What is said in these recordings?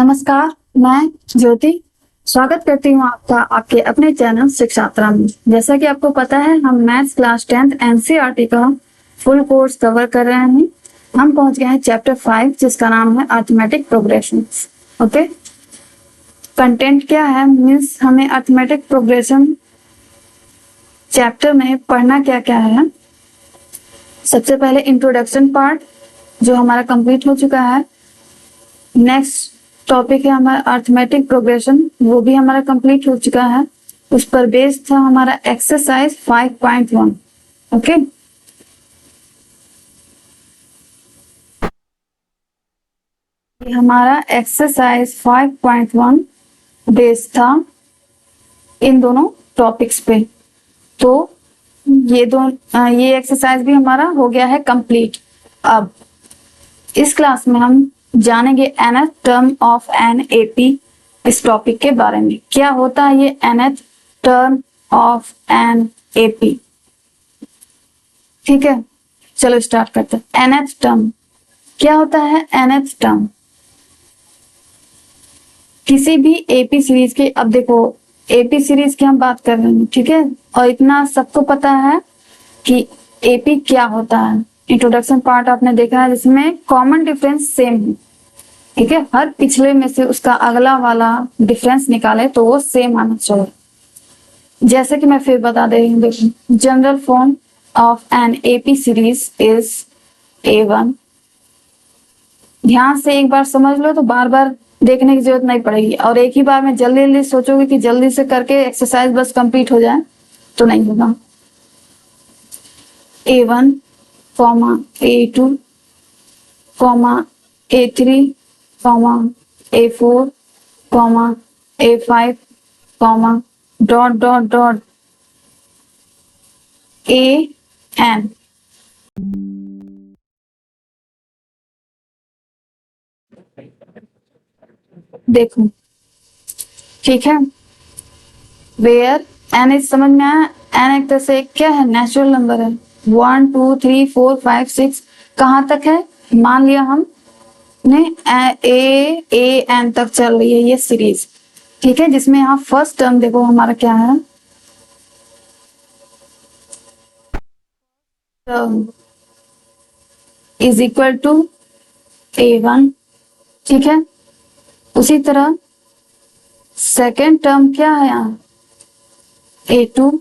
नमस्कार, मैं ज्योति स्वागत करती हूँ आपका आपके अपने चैनल शिक्षात्रा में। जैसा कि आपको पता है, हम मैथ्स क्लास 10th एनसीईआरटी का फुल कोर्स कवर कर रहे हैं। हम पहुंच गए हैं चैप्टर 5 जिसका नाम है अरिथमेटिक प्रोग्रेशन। ओके, कंटेंट क्या है मीन्स हमें अरिथमेटिक प्रोग्रेशन चैप्टर में पढ़ना क्या क्या है। सबसे पहले इंट्रोडक्शन पार्ट जो हमारा कंप्लीट हो चुका है। नेक्स्ट टॉपिक है हमारा अरिथमेटिक प्रोग्रेशन, वो भी हमारा कंप्लीट हो चुका है। उस पर बेस्ड था हमारा एक्सरसाइज 5.1। ओके, ये हमारा एक्सरसाइज 5.1 बेस्ड था इन दोनों टॉपिक्स पे। तो ये एक्सरसाइज भी हमारा हो गया है कंप्लीट। अब इस क्लास में हम जानेंगे nth term of an AP. इस टॉपिक के बारे में क्या होता है ये nth term of an AP. ठीक है, चलो स्टार्ट करते हैं। nth टर्म क्या होता है? nth टर्म किसी भी एपी सीरीज के, अब देखो एपी सीरीज की हम बात कर रहे हैं, ठीक है, और इतना सबको पता है कि एपी क्या होता है। इंट्रोडक्शन पार्ट आपने देखा है जिसमें कॉमन डिफरेंस सेम है, ठीक है। हर पिछले में से उसका अगला वाला डिफरेंस निकाले तो वो सेम आना चाहिए। जैसे कि मैं फिर बता दे रही हूँ, देखो general form of an AP series is A1। ध्यान से एक बार समझ लो तो बार बार देखने की जरूरत नहीं पड़ेगी, और एक ही बार में जल्दी जल्दी सोचोगे कि जल्दी से करके एक्सरसाइज बस कंप्लीट हो जाए तो नहीं होगा। A1, A2, A3, A4, A5, dot dot dot AN। देखो, ठीक है, वेयर एन इज समझ में आया। एन एक तरह से क्या है? नेचुरल नंबर है। 1 2 3 4 5 6 कहाँ तक है? मान लिया हम ने ए एन तक चल रही है ये सीरीज, ठीक है, जिसमें यहाँ फर्स्ट टर्म देखो हमारा क्या है, term is equal to A1, ठीक है। उसी तरह सेकेंड टर्म क्या है यहाँ? A2,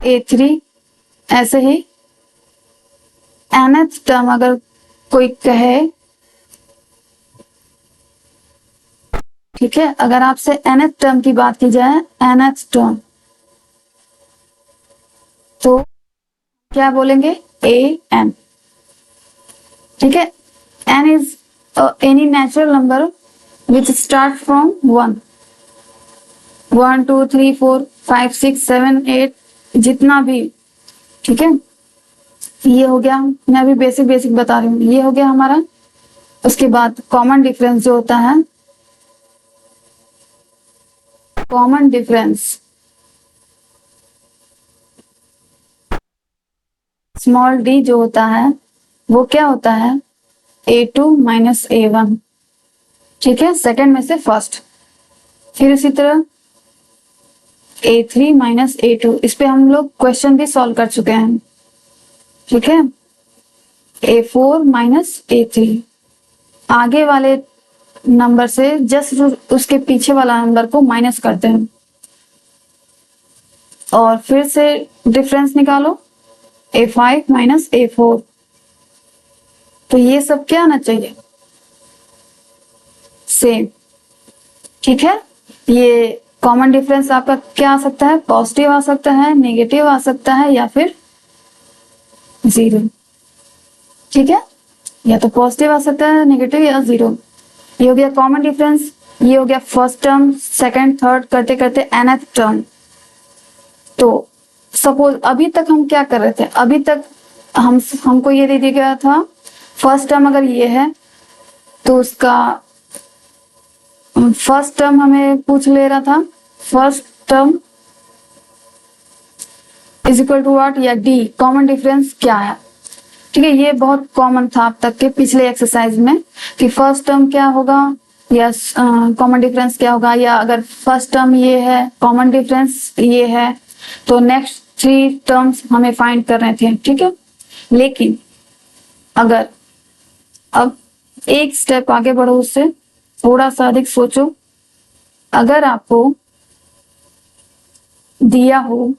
A3, ऐसे ही nth टर्म अगर कोई कहे, ठीक है, अगर आपसे nth टर्म की बात की जाए, nth टर्म तो क्या बोलेंगे? AN, ठीक है। n is any natural number which start from 1 1 2 3 4 5 6 7 8 जितना भी, ठीक है। ये हो गया, मैं अभी बेसिक बेसिक बता रही हूँ, ये हो गया हमारा। उसके बाद कॉमन डिफरेंस जो होता है, कॉमन डिफरेंस स्मॉल d जो होता है वो क्या होता है? A2 माइनस A1, ठीक है, सेकेंड में से फर्स्ट। फिर इसी तरह A3 माइनस A2, इस पे हम लोग क्वेश्चन भी सॉल्व कर चुके हैं, ठीक है। A4 माइनस A3, आगे वाले नंबर से जस्ट उसके पीछे वाला नंबर को माइनस करते हैं और फिर से डिफरेंस निकालो, A5 माइनस A4। तो ये सब क्या आना चाहिए? सेम, ठीक है। ये कॉमन डिफरेंस आपका क्या आ सकता है? पॉजिटिव आ सकता है, नेगेटिव आ सकता है, या फिर जीरो, ठीक है, या तो पॉजिटिव आ सकता है, नेगेटिव या जीरो। ये हो गया कॉमन डिफरेंस। ये हो गया फर्स्ट टर्म, सेकंड, थर्ड करते करते nth टर्म। तो सपोज अभी तक हम क्या कर रहे थे? अभी तक हमको ये दे दिया गया था, फर्स्ट टर्म अगर ये है तो उसका फर्स्ट टर्म हमें पूछ ले रहा था, first term is equal to what, या डी कॉमन डिफरेंस क्या है। ठीक है, ये बहुत कॉमन था अब तक के पिछले एक्सरसाइज में कि फर्स्ट टर्म क्या होगा या कॉमन डिफरेंस क्या होगा, या अगर फर्स्ट टर्म ये है कॉमन डिफरेंस ये है तो नेक्स्ट 3 टर्म्स हमें फाइंड कर रहे थे। ठीक है, लेकिन अगर अब एक स्टेप आगे बढ़ो, उससे थोड़ा सा अधिक सोचो। अगर आपको दिया हो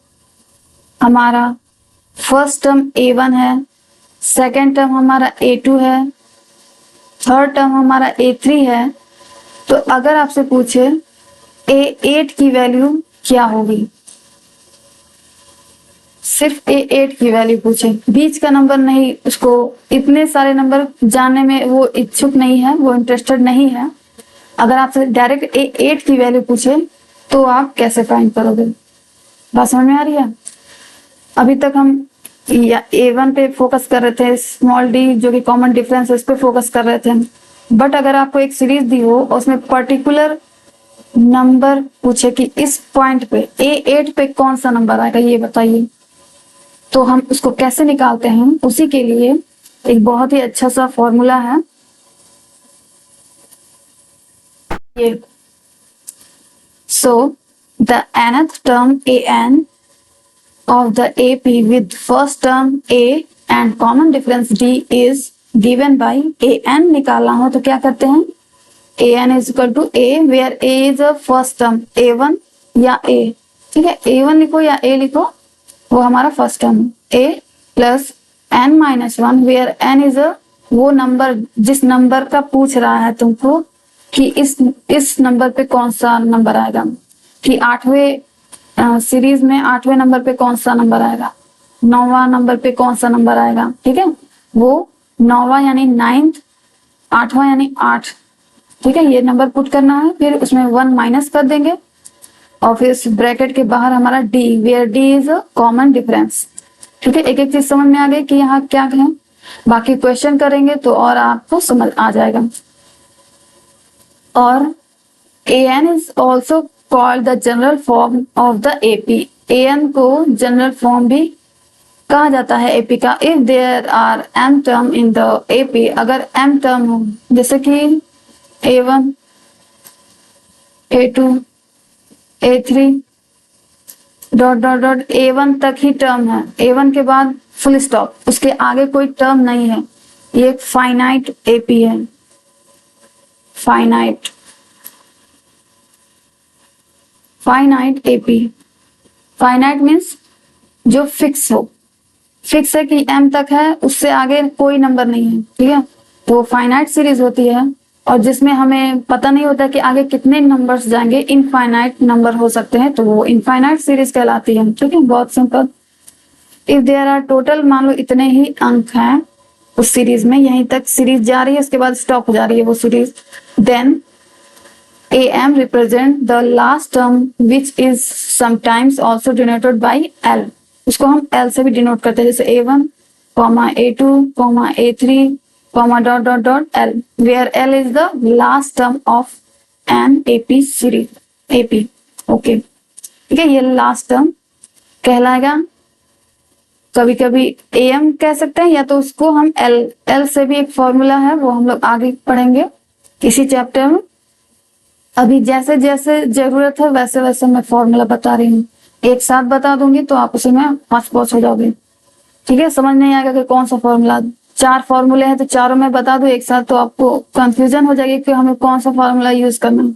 हमारा फर्स्ट टर्म A1 है, सेकेंड टर्म हमारा A2 है, थर्ड टर्म हमारा A3 है, तो अगर आपसे पूछे A8 की वैल्यू क्या होगी, सिर्फ A8 की वैल्यू पूछे, बीच का नंबर नहीं, उसको इतने सारे नंबर जानने में वो इच्छुक नहीं है, वो इंटरेस्टेड नहीं है। अगर आपसे डायरेक्ट A8 की वैल्यू पूछे तो आप कैसे फाइंड करोगे? बात समझ में आ रही है? अभी तक हम A1 पे फोकस कर रहे थे, स्मॉल डी जो कि कॉमन डिफरेंस है उस पे फोकस कर रहे थे। बट अगर आपको एक सीरीज दी हो और उसमें पर्टिकुलर नंबर पूछे कि इस पॉइंट पे A8 पे कौन सा नंबर आएगा ये बताइए, तो हम उसको कैसे निकालते हैं, उसी के लिए एक बहुत ही अच्छा सा फॉर्मूला है ये। So the nth term an of the AP with first term A and common difference D is given by an निकालना हो तो क्या करते हैं, an is equal to A where A is a first term A1 या A। ठीक है, A1 लिखो या A लिखो, वो हमारा first term A plus n-1 where n is a वो नंबर जिस नंबर का पूछ रहा है तुमको कि इस नंबर पे कौन सा नंबर आएगा, कि 8वें सीरीज में 8वें नंबर पे कौन सा नंबर आएगा, 9वां नंबर पे कौन सा नंबर आएगा। ठीक है, वो 9वां यानी 9th, 8वां यानी 8। ठीक है, ये नंबर पुट करना है, फिर उसमें 1 माइनस कर देंगे और फिर इस ब्रैकेट के बाहर हमारा D where D is a common difference. ठीक है, एक एक चीज समझ में आ गई कि यहाँ क्या है, बाकी क्वेश्चन करेंगे तो और आपको समझ आ जाएगा। और an is also called the general form of the AP। an को जनरल फॉर्म भी कहा जाता है AP का। If there are m term in the AP, अगर m टर्म हो जैसे कि A1 A2 A3 dot dot dot A1 तक ही टर्म है, A1 के बाद फुल स्टॉप, उसके आगे कोई टर्म नहीं है, ये एक फाइनाइट AP है। फाइनाइट AP, फाइनाइट मीन्स जो फिक्स हो, फिक्स है कि m तक है, उससे आगे कोई नंबर नहीं है। ठीक है, वो फाइनाइट सीरीज होती है और जिसमें हमें पता नहीं होता कि आगे कितने नंबर्स जाएंगे, इनफाइनाइट नंबर हो सकते हैं, तो वो इनफाइनाइट सीरीज कहलाती है। ठीक है, बहुत simple. If there are total, मान लो इतने ही अंक हैं उस सीरीज में, यहीं तक सीरीज जा रही है, उसके बाद स्टॉप हो जा रही है वो series, then am represent the last term which is sometimes also denoted by l। उसको हम l से भी डिनोट करते हैं, जैसे A1, A2, A3, dot dot dot l, where l is the last term of an AP series AP। Okay, ठीक है, ये लास्ट टर्म कहलाएगा। कभी कभी am कह सकते हैं, या तो उसको हम l से भी एक फॉर्मूला है, वो हम लोग आगे पढ़ेंगे इसी चैप्टर में। अभी जैसे जैसे जरूरत है वैसे वैसे मैं फॉर्मूला बता रही हूँ, एक साथ बता दूंगी तो आप उसी में हौच पौच हो जाओगे। ठीक है, समझ नहीं आएगा कि कौन सा फॉर्मूला, 4 फॉर्मूले हैं तो चारों में बता दो एक साथ, तो आपको कंफ्यूजन हो जाएगी कि हमें कौन सा फॉर्मूला यूज करना है।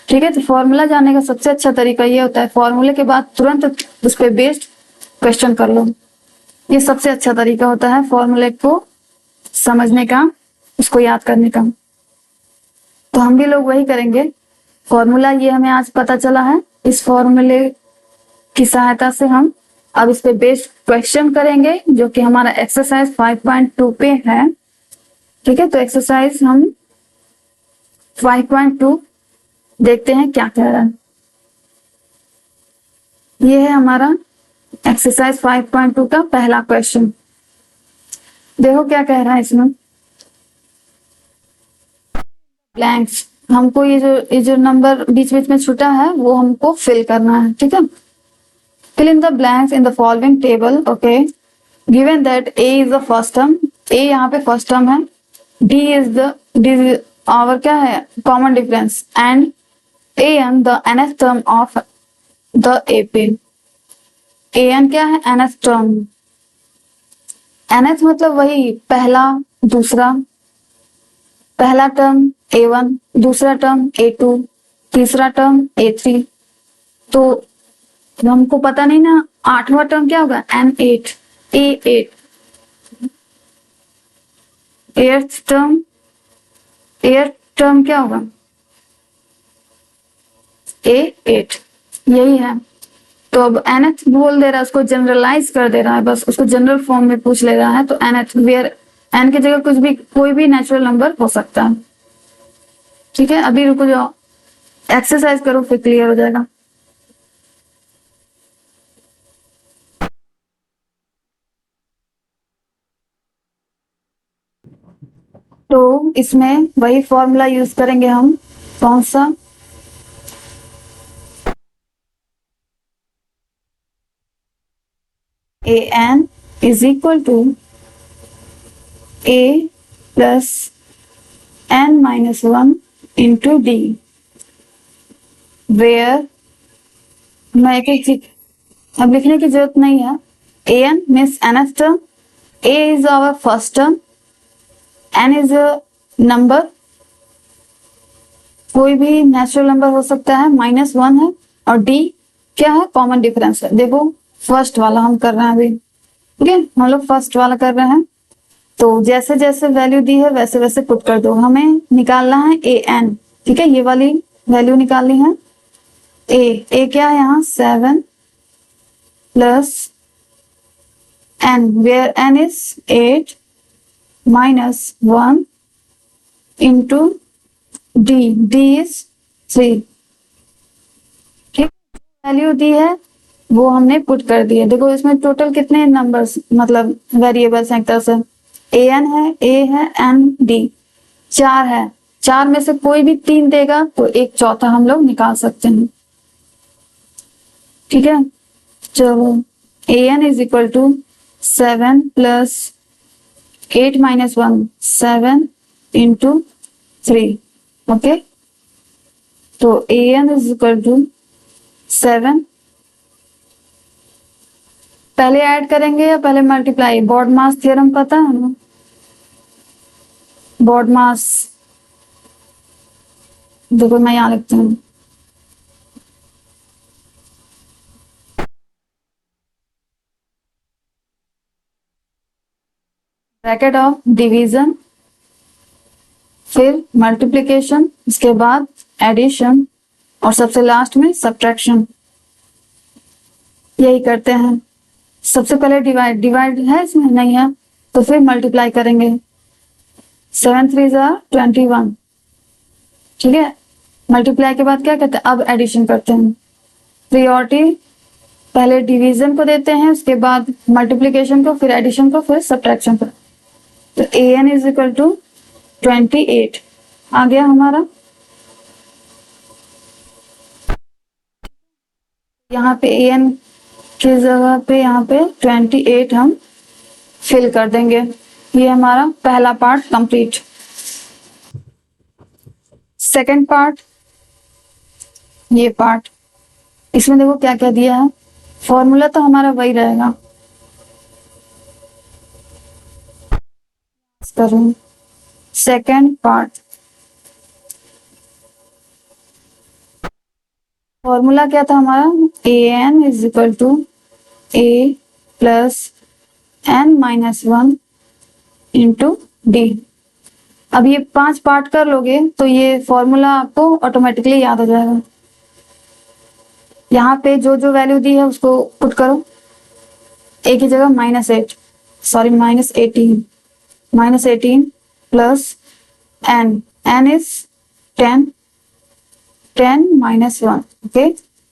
ठीक है, तो फॉर्मूला जानने का सबसे अच्छा तरीका ये होता है, फॉर्मूले के बाद तुरंत उस पर बेस्ड क्वेश्चन कर लो, ये सबसे अच्छा तरीका होता है फॉर्मूले को समझने का, उसको याद करने का। तो हम भी लोग वही करेंगे। फॉर्मूला ये हमें आज पता चला है, इस फॉर्मूले की सहायता से हम अब इस पे बेस्ड क्वेश्चन करेंगे जो कि हमारा एक्सरसाइज 5.2 पे है। ठीक है, तो एक्सरसाइज हम 5.2 देखते हैं क्या कह रहा है। ये है हमारा एक्सरसाइज 5.2 का पहला क्वेश्चन। देखो क्या कह रहा है इसमें, ब्लैंक्स हमको ये जो नंबर बीच बीच में छूटा है वो हमको फिल करना है, ठीक है। Fill in the blanks in the following table, okay. Given that A is the first term, A यहाँ पे फर्स्ट टर्म है, डी आवर क्या है common difference, and A N the nth term of the AP. A N क्या है nth term, nth मतलब वही पहला दूसरा, पहला टर्म A1, दूसरा टर्म A2, तीसरा टर्म A3। तो हमको पता नहीं ना आठवां टर्म क्या होगा N8, A8, एट्थ टर्म क्या होगा A8, यही है। तो अब nth बोल दे रहा है, उसको जनरलाइज कर दे रहा है, बस उसको जनरल फॉर्म में पूछ ले रहा है। तो nth वेयर n की जगह कुछ भी कोई भी नेचुरल नंबर हो सकता है, ठीक है। अभी रुको जाओ, एक्सरसाइज करो फिर क्लियर हो जाएगा। तो इसमें वही फॉर्मूला यूज करेंगे हम, कौन सा, A N is equal to A plus n minus 1 into D, where मैं एक एक चीज अब लिखने की जरूरत नहीं है। A n means nth term, a is our first term, n is a number, कोई भी नेचुरल नंबर हो सकता है, माइनस 1 है, और d क्या है कॉमन डिफरेंस है। देखो फर्स्ट वाला हम कर रहे हैं अभी, ठीक है, हम लोग फर्स्ट वाला कर रहे हैं। तो जैसे जैसे वैल्यू दी है वैसे वैसे पुट कर दो। हमें निकालना है ए एन, ठीक है, ये वाली वैल्यू निकालनी है। ए क्या है यहाँ 7 plus n, where n is 8 minus 1 into D is 3, ठीक, वैल्यू दी है वो हमने पुट कर दी है। देखो इसमें टोटल कितने नंबर्स मतलब वेरिएबल्स हैं एक तरह से, ए एन है, ए है, एन डी, 4 है, 4 में से कोई भी 3 देगा तो एक चौथा हम लोग निकाल सकते हैं, ठीक है। चलो a N is equal to 7 plus 8 minus 1, 7 into 3, okay. तो a N is equal to 7, पहले ऐड करेंगे या पहले मल्टीप्लाई, बॉड मास थ्योरम पता है ना, बॉड मास, देखो मैं यहां लिखती हूँ, ब्रैकेट ऑफ डिवीजन, फिर मल्टीप्लिकेशन, इसके बाद एडिशन, और सबसे लास्ट में सब्ट्रैक्शन। यही करते हैं। सबसे पहले डिवाइड है इसमें नहीं है तो फिर मल्टीप्लाई करेंगे, 7 3 21, ठीक है। मल्टीप्लाई के बाद क्या करते हैं, अब एडिशन करते हैं। प्रियोरिटी पहले डिवीजन को देते हैं, उसके बाद मल्टीप्लिकेशन को, फिर एडिशन को, फिर सब्ट्रैक्शन को। तो a N is equal to 28 आ गया हमारा। यहाँ पे ए एन की जगह पे यहाँ पे 28 हम फिल कर देंगे। ये हमारा पहला पार्ट कंप्लीट। सेकंड पार्ट, ये पार्ट, इसमें देखो क्या क्या दिया है, फॉर्मूला तो हमारा वही रहेगा। करूं सेकंड पार्ट, फॉर्मूला क्या था हमारा, a N is equal to A plus n minus 1 into d. अब ये 5 पार्ट कर लोगे तो ये फॉर्मूला आपको ऑटोमेटिकली याद हो जाएगा। यहाँ पे जो जो वैल्यू दी है उसको पुट करो, ए की जगह -8, sorry -18 plus n is 10 minus 1, okay,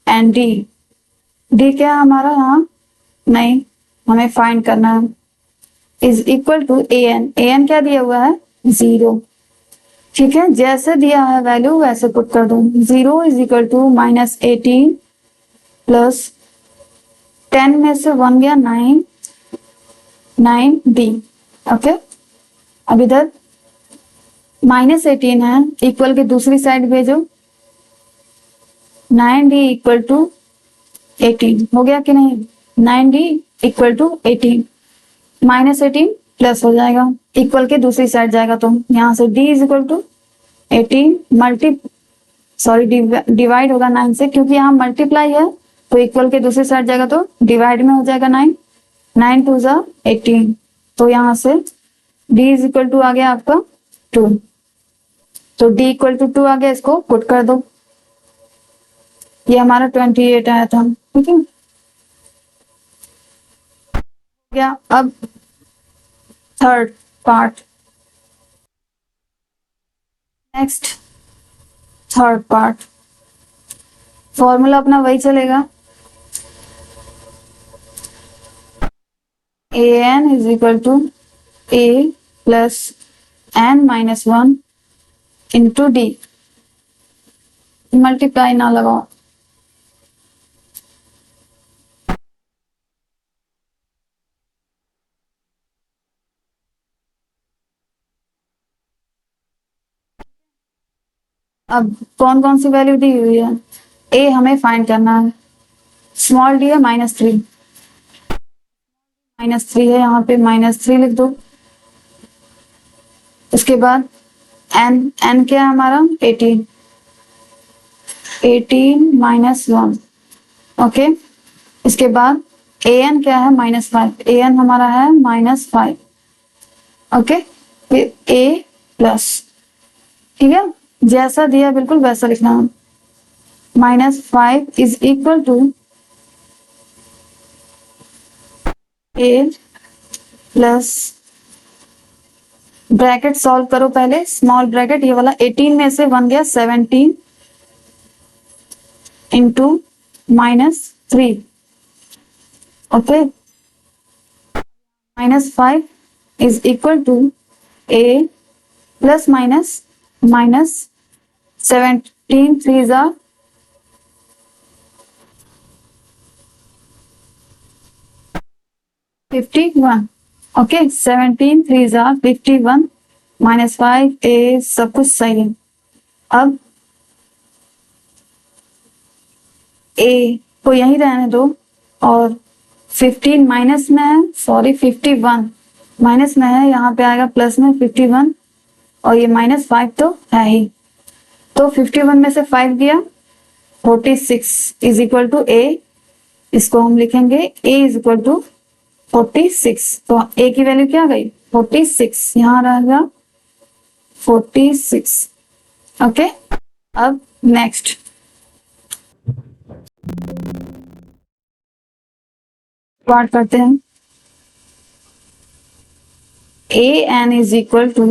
and D क्या है हमारा, यहाँ नहीं, हमें फाइंड करना है, is equal to A N क्या दिया हुआ है 0, ठीक है, जैसे दिया है वैल्यू वैसे पुट कर दो। 0 इज इक्वल टू -18 प्लस 10 में से 1 गया 9, 9d। ओके, अब इधर -18 है, इक्वल के दूसरी साइड भेजो, 9d इक्वल टू 18 हो गया कि नहीं? 9d इक्वल टू 18, -18 प्लस हो जाएगा, इक्वल के दूसरी साइड जाएगा तो यहाँ से d is equal to 18 divide होगा 9 से, क्योंकि यहाँ मल्टीप्लाई है तो इक्वल के दूसरी साइड जाएगा तो डिवाइड में हो जाएगा 9, 9 2 जा 18, तो यहाँ से d इज इक्वल टू आ गया आपका 2, तो d इक्वल टू 2 आ गया, इसको पुट कर दो। ये हमारा 28 आया था, ठीक है क्या? अब third part, next third part, formula अपना वही चलेगा, an is equal to a plus n minus 1 into D, multiply ना लगाओ। अब कौन कौन सी वैल्यू दी हुई है? a हमें फाइंड करना है, स्मॉल डी है -3, -3 है, यहाँ पे -3 लिख दो। उसके बाद n क्या है हमारा? 18, 18 माइनस 1। ओके, इसके बाद an क्या है? -5, an हमारा है -5। ओके, फिर a प्लस, ठीक है, जैसा दिया बिल्कुल वैसा लिखना है। -5 is equal to a plus, bracket solve करो पहले, स्मॉल ब्रैकेट ये वाला, 18 में से 1 गया 17 into -3। Okay, -5 is equal to a plus minus -17 3 जा 51। ओके, 17 3 जा 51 -5 ए, सब कुछ सही है। अब ए को यही रहने दो, और 15 माइनस में है, सॉरी 51 माइनस में है, यहाँ पे आएगा प्लस में 51, और ये -5 तो है ही, तो 51 में से 5 गया 46 इज इक्वल टू ए, इसको हम लिखेंगे a इज इक्वल टू 46, तो a की वैल्यू क्या आ गई? 46, यहाँ रहेगा 46। ओके, अब नेक्स्ट पार्ट करते हैं। an is equal to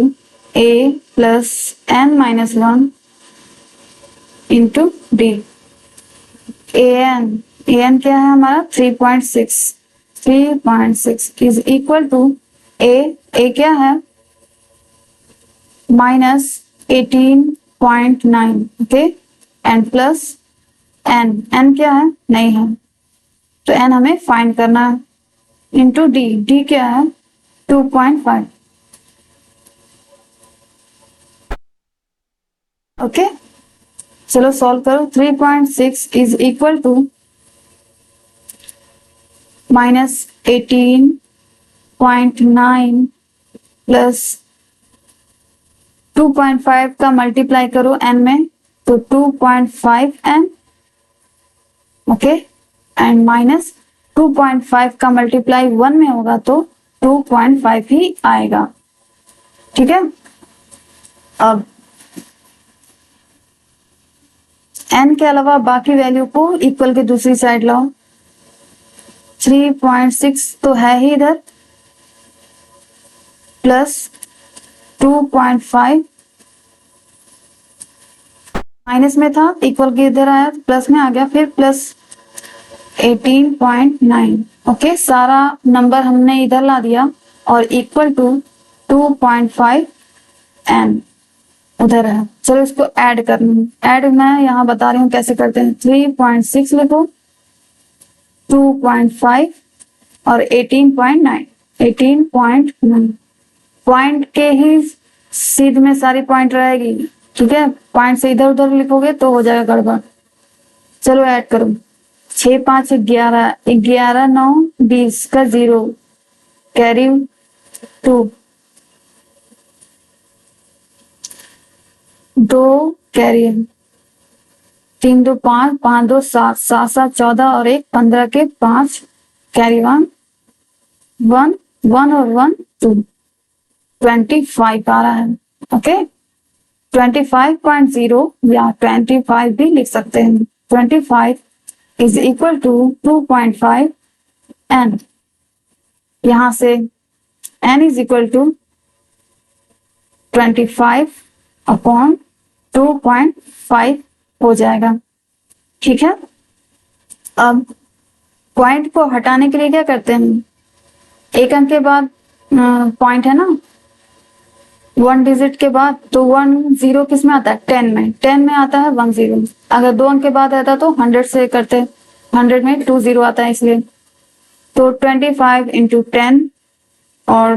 a plus n minus 1 into D. an क्या है हमारा? 3.6 इज इक्वल टू a क्या है? -18.9। ओके, एंड प्लस n क्या है? नहीं है, तो n हमें फाइंड करना है, इंटू डी क्या है? 2.5। ओके, चलो सॉल्व करो। 3.6 इज इक्वल टू -18.9 प्लस 2.5 का मल्टीप्लाई करो n में, तो 2.5n। ओके, एंड माइनस 2.5 का मल्टीप्लाई 1 में होगा तो 2.5 ही आएगा, ठीक है। अब n के अलावा बाकी वैल्यू को इक्वल के दूसरी साइड लाओ। 3.6 तो है ही इधर, प्लस 2.5 माइनस में था, इक्वल के इधर आया तो प्लस में आ गया, फिर प्लस 18.9। ओके, सारा नंबर हमने इधर ला दिया और इक्वल टू 2.5 n। उधर है। चलो इसको ऐड करना है। ऐड मैं यहाँ बता रही हूँ कैसे करते हैं। 3.6 लिखो, 2.5 और 18.9। 18.9 पॉइंट के ही सीध में सारी पॉइंट रहेगी, ठीक है। पॉइंट से इधर उधर लिखोगे तो हो जाएगा गड़बड़। चलो ऐड करो। 6 5 11, 11 9 20 का 0, कैरी 2, 2 कैरी, 3 2 5, 5 2 7, 7 7 14 और 1 15 के 5, कैरी 1 1 1 और 1 2, 25 आ रहा है। ओके, 25.0 या 25 भी लिख सकते हैं। 25 इज इक्वल टू 2.5 एन। यहां से N is equal to 25 upon 2.5 हो जाएगा, ठीक है। अब पॉइंट को हटाने के लिए क्या करते हैं, एक अंक के बाद पॉइंट है ना, 1 डिजिट के बाद, तो 1 0 किस में आता है, 10 में। 10 में आता है 1 0। अगर 2 अंक के बाद आता तो 100 से करते, 100 में 2 0 आता है इसलिए। तो 25 इंटू 10 और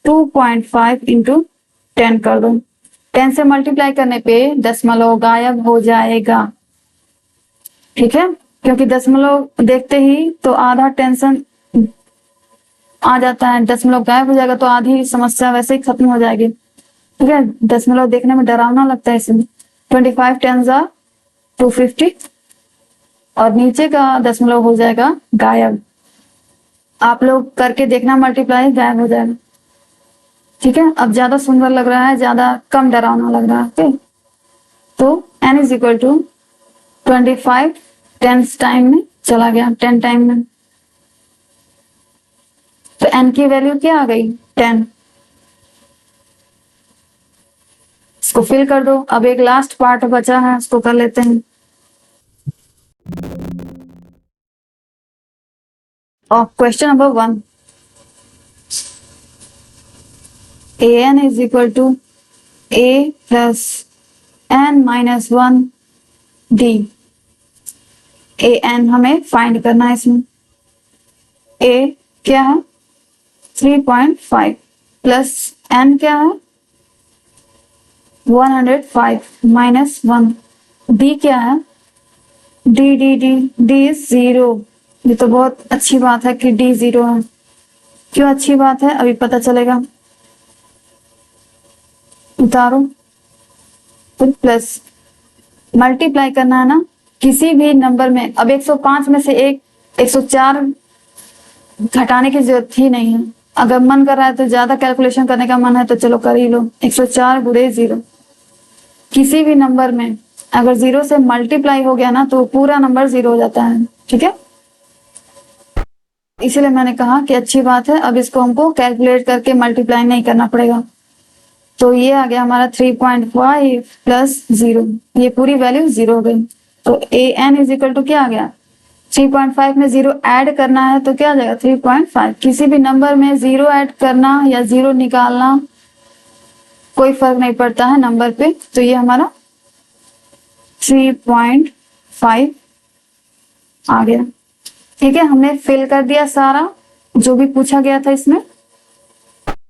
2.5 इंटू 10 कर दो। 10 से मल्टीप्लाई करने पे दशमलव गायब हो जाएगा, ठीक है। क्योंकि दशमलव देखते ही तो आधा टेंशन आ जाता है, दशमलव गायब हो जाएगा तो आधी समस्या वैसे ही खत्म हो जाएगी, ठीक है। दशमलव देखने में डरावना लगता है इसमें। 25 10 250 और नीचे का दशमलव हो जाएगा गायब। आप लोग करके देखना, मल्टीप्लाई गायब हो जाएगा, ठीक है। अब ज्यादा सुंदर लग रहा है, ज्यादा कम डरावना लग रहा है, ओके। तो n is equal to 25 10 time में चला गया, 10 टाइम में, तो n की वैल्यू क्या आ गई, 10। इसको फिल कर दो। अब एक लास्ट पार्ट बचा है, उसको कर लेते हैं। और question number 1, an is equal to a plus n minus 1 d। an हमें फाइंड करना है इसमें। a क्या है, 3.5 प्लस n क्या है, 105 माइनस 1। d क्या है, d इज 0। ये तो बहुत अच्छी बात है कि d 0 है। क्यों अच्छी बात है अभी पता चलेगा। उतारो, तो प्लस मल्टीप्लाई करना है ना किसी भी नंबर में। अब 105 में से 104 घटाने की जरूरत ही नहीं है। अगर मन कर रहा है तो ज्यादा कैलकुलेशन करने का मन है तो चलो कर ही लो। 104 गुणे 0, किसी भी नंबर में अगर 0 से मल्टीप्लाई हो गया ना तो पूरा नंबर 0 हो जाता है, ठीक है। इसीलिए मैंने कहा कि अच्छी बात है, अब इसको हमको कैलकुलेट करके मल्टीप्लाई नहीं करना पड़ेगा। तो ये आ गया हमारा 3.5 प्लस 0, ये पूरी वैल्यू 0 हो गई। तो a N is equal to क्या आ गया, 3.5 में 0 ऐड करना है तो क्या आ जाएगा 3.5। किसी भी नंबर में 0 ऐड करना या 0 निकालना कोई फर्क नहीं पड़ता है नंबर पे। तो ये हमारा 3.5 आ गया, ठीक है। हमने फिल कर दिया सारा जो भी पूछा गया था इसमें।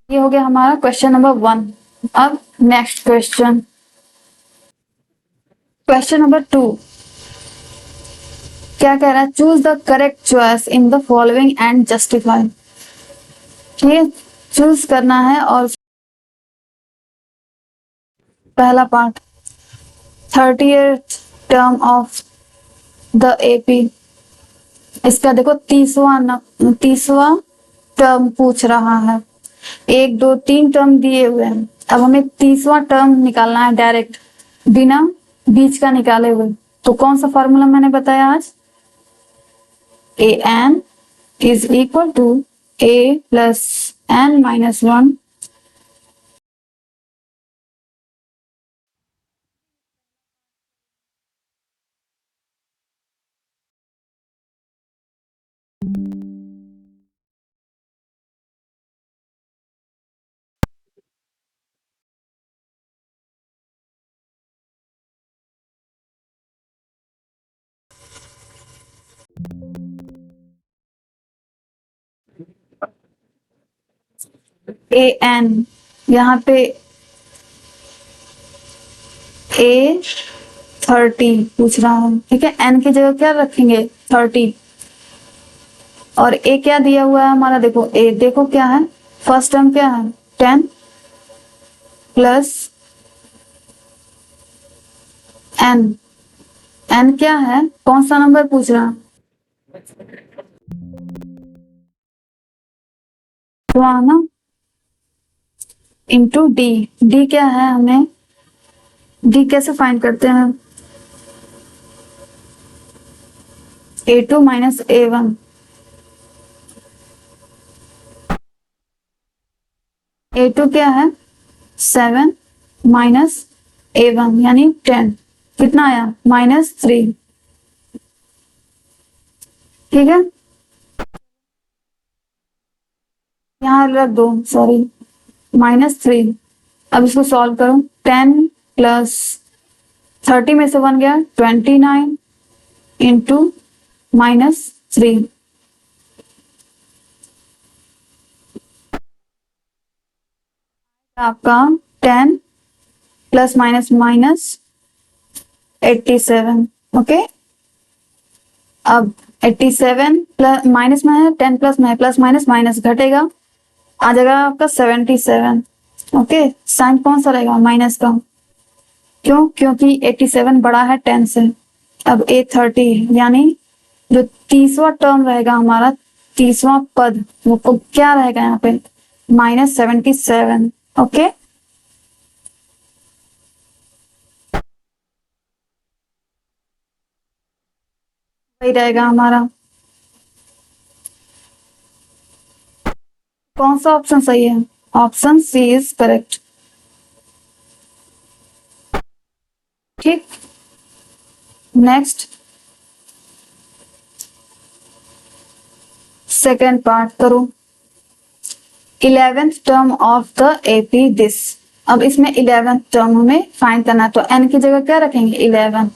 ये हो गया हमारा क्वेश्चन नंबर 1। अब नेक्स्ट क्वेश्चन, क्वेश्चन नंबर 2 क्या कह रहा है, choose the correct choice in the following and justify. ठीक है, चूज करना है। और पहला part 30th term of the AP, इसका देखो 30वां टर्म पूछ रहा है। 1 2 3 टर्म दिए हुए हैं, अब हमें 30वां टर्म निकालना है डायरेक्ट बिना बीच का निकाले हुए। तो कौन सा फॉर्मूला मैंने बताया आज, a N is equal to a plus n minus 1 a n, यहाँ पे ए 30 पूछ रहा हूँ, ठीक है। एन की जगह क्या रखेंगे 30, और ए क्या दिया हुआ है हमारा, देखो ए, देखो क्या है, फर्स्ट टर्म क्या है 10 प्लस एन, एन क्या है, कौन सा नंबर पूछ रहा है, ना, इंटू डी, डी क्या है, हमें डी कैसे फाइंड करते हैं, A2 माइनस A1, A2 क्या है 7 माइनस A1 यानी 10, कितना आया -3, ठीक है, यहाँ रख दो, सॉरी -3। अब इसको सॉल्व करो, 10 प्लस 30 में से 1 गया 29 इंटू -3, आपका 10 प्लस माइनस -87, ओके। अब 87 प्लस माइनस में है, 10 प्लस में है, प्लस माइनस माइनस घटेगा, आ जाएगा आपका 77, ओके। साइन कौन सा रहेगा, माइनस का, क्यों, क्योंकि 87 बड़ा है 10 से। अब A30 यानी जो तीसवा टर्म रहेगा हमारा, तीसवा पद, वो क्या रहेगा यहाँ पे -77, ओके। वही रहेगा हमारा, कौन सा ऑप्शन सही है, ऑप्शन सी इज करेक्ट, ठीक। नेक्स्ट सेकेंड पार्ट करो, 11th term of the AP this. अब इसमें 11th टर्म हमें फाइंड करना है, तो एन की जगह क्या रखेंगे 11।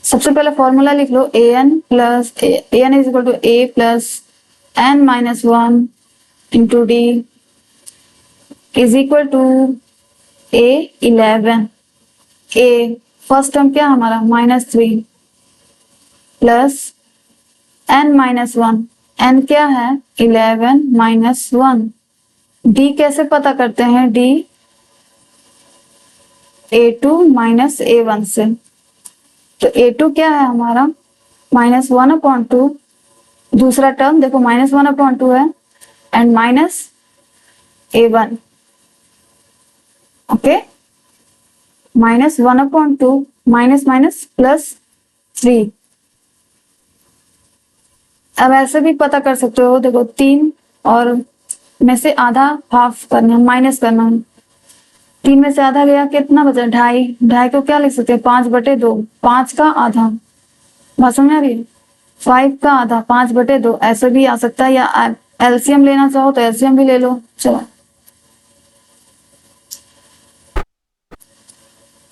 सबसे पहले फॉर्मूला लिख लो, a n plus a N is equal to A plus n minus 1 into D is equal to A11, a first term क्या हमारा -3 प्लस n माइनस 1, n क्या है 11 माइनस 1, डी कैसे पता करते हैं, डी A2 माइनस A1 से, तो A2 क्या है हमारा -1/2, दूसरा टर्म देखो -1/2 है, and minus A1, okay, -1/2 minus minus +3। अब ऐसे भी पता कर सकते हो, देखो 3 और में से आधा हाफ करना, माइनस करना, 3 में से आधा गया, कितना बचा 2.5, 2.5 को क्या लिख सकते हैं 5/2, 5 का आधा, बात समझ आ रही है, 5 का आधा 5/2, ऐसे भी आ सकता है, या एलसीएम लेना चाहो तो एलसीएम भी ले लो, चलो।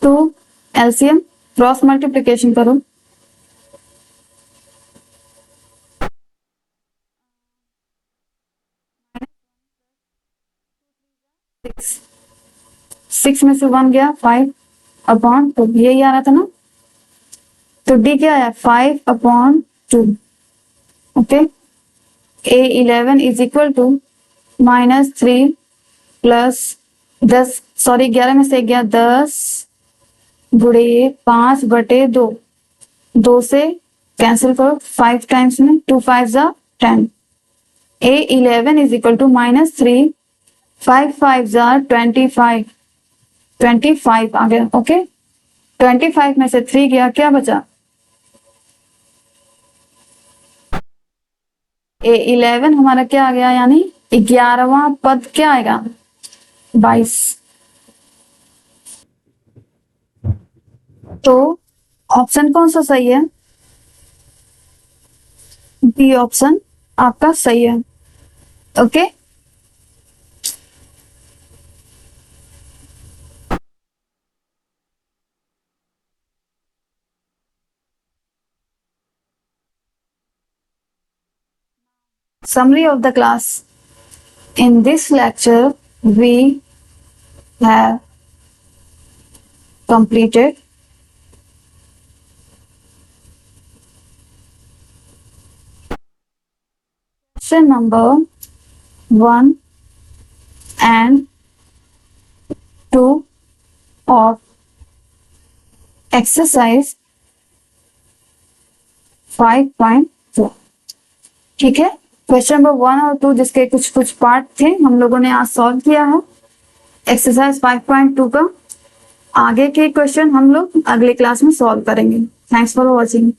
तो एलसीएम क्रॉस मल्टीप्लीकेशन करो, 6 में से 1 गया 5 अपॉन, तो यही आ रहा था ना, तो डी क्या है 5/2, okay. A11 is equal to -3 plus 10, sorry 11 में से गया 10 गुणे 5/2, 2 से कैंसिल करो, 5 टाइम्स में 2 5 जा 10, A11 इज इक्वल टू -3 5 5 जा 25, 25 आ गया, ओके। 25 में से 3 गया, क्या बचा A11 हमारा क्या आ गया, यानी 11वां पद क्या आएगा 22, तो ऑप्शन कौन सा सही है, बी ऑप्शन आपका सही है, okay. Summary of the class. In this lecture, we have completed question number 1 and 2 of exercise 5.4। ठीक है, क्वेश्चन नंबर 1 और 2 जिसके कुछ कुछ पार्ट थे हम लोगों ने आज सॉल्व किया है एक्सरसाइज 5.2 का। आगे के क्वेश्चन हम लोग अगले क्लास में सॉल्व करेंगे। Thanks for watching.